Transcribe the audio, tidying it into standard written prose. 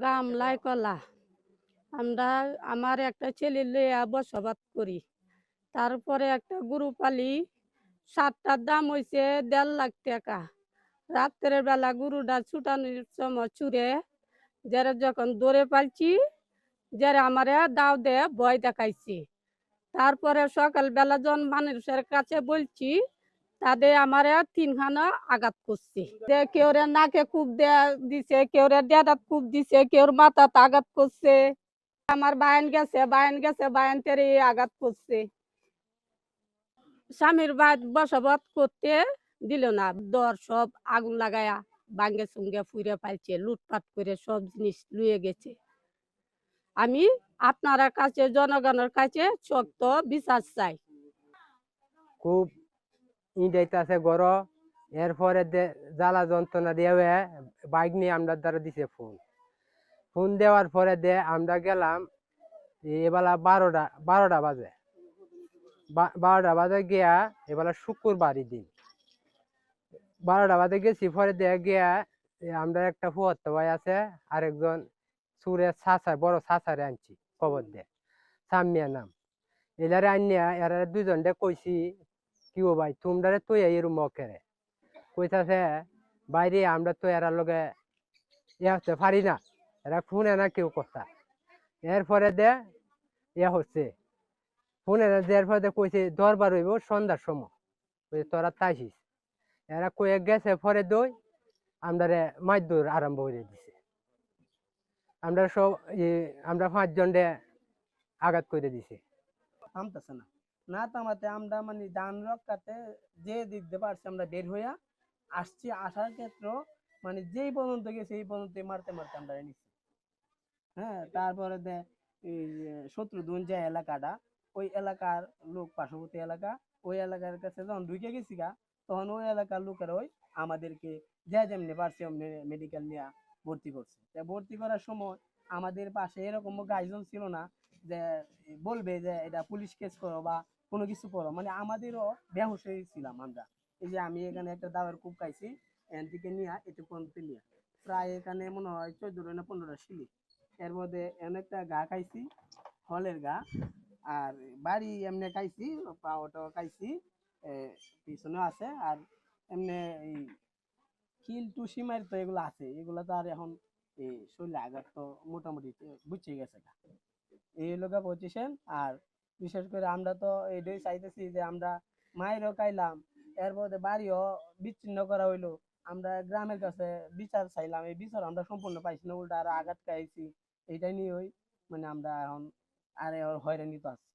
গামলাই কলা আমরা আমার একটা ছেলে লইয়া বসবাস করি। তারপরে একটা গরু পালি, 7টার দাম হয়েছে 1.5 লাখ টাকা। রাত্রের বেলা গরুটা ছুটানোর সময় চুরে যারা যখন দৌড়ে পালছি, যারা আমারে দাও দে ভয় দেখাইছি। তারপরে সকালবেলা যখন মানুষের কাছে বলছি, তাদের আমারে 3খানা আঘাত করছে। কেউ নাকে কূপ দিছে, কেউ ডেডাত কূপ দিছে, কেউ মাথাত আঘাত করছে। আমার বায়ান গেছে বায়ান তেরে আঘাত করছে। স্বামীর বাদ বসবাস করতে দিল না, দর সব আগুন লাগায়া ভাঙ্গে চুঙ্গে ফুইরে পাইছে, লুটপাট করে সব জিনিস লুয়ে গেছে। আমি আপনার কাছে, জনগণের কাছে শক্ত বিচার চাই। খুব ইটাইতেছে গর, এরপরে জ্বালা যন্ত্রণা দিয়ে বাইক নিয়ে আমরা দ্বারা দিছে ফোন দেওয়ার পরে আমরা গেলাম এবেলা 12টা বাজে 12টা বাজে গিয়া এবেলা শুক্রবারই দিন 12টা বাজে গেছি। পরে গিয়া আমরা একটা ফুয়াত ভাই আছে, আরেকজন সুরের বড় ছাঁচারে আনছি খবর দে, সামিয়া নাম। এলারে আনিয়া এরা দুজন কইছি কি ও ভাই তোমরা তো এরম মকেরে কইতাছে বাইরে আমরা তো এরার লগে হতে পারি না, এরা ফোনে না কেউ কথা। এরপরে হচ্ছে ফোনে দেওয়ার পরে কইছে দরবার হইব সন্ধ্যার সময়, তোরা তাইছিস। এরা কয়ে গেছে পরে আমরা মাইদুর আরম্ভ করে দিছে। আমরা সব আমরা 5 জন আঘাত করে দিছে। থামতেছে না, না থামাতে আমরা মানে যান রক্ষাতে যে দিক দিয়ে পারছি আমরা বের হইয়া আসছি। আসার ক্ষেত্র মানে যেই পর্যন্ত গেছে এই পর্যন্ত মারতে মারতে আমরা নিচ্ছি। হ্যাঁ, তারপরে এই শত্রুধন যে এলাকাটা, ওই এলাকার লোক পার্শ্ববর্তী এলাকা, ওই এলাকার কাছে যখন ঢুকে গেছি তখন ওই এলাকার লোকেরা আমাদেরকে যে যেমনি পারছে মেডিকেল নিয়ে ভর্তি করছে। ভর্তি করার সময় আমাদের পাশে এরকম গাইজন ছিল না যে বলবে যে এটা পুলিশ কেস করো বা কোনো কিছু করো। মানে আমাদেরও বেহুশ হয়েছিলাম আমরা। এই যে আমি এখানে একটা দাওয়ার কূপ খাইছি, এখান থেকে নিয়ে একটু পর্যন্ত নিয়ে প্রায় এখানে মনে হয় 14 না 15টা শিলি। এর মধ্যে অনেকটা গা খাইছি, ফলের গা, আর বাড়ি এমনি খাইছি, পাওয়াটাও খাইছি, পিছনে আছে। আর এমনি এই কিল টুসি মারি তো এগুলো আছে, এগুলো তো আর এখন এই শরীরে আঘাত তো মোটামুটি বুঝে গেছে। এই লোকা পজিশন। আর বিশেষ করে আমরা তো এটাই চাইতেছি যে আমরা মায়েরও খাইলাম, এর মধ্যে বাড়িও বিচ্ছিন্ন করা হইলো। আমরা গ্রামের কাছে বিচার চাইলাম, এই বিচার আমরা সম্পূর্ণ পাইছি না, উল্টা আরো আঘাত খাইছি। এইটাই নিয়ে মানে আমরা এখন আরে হয়রানি তো আছি।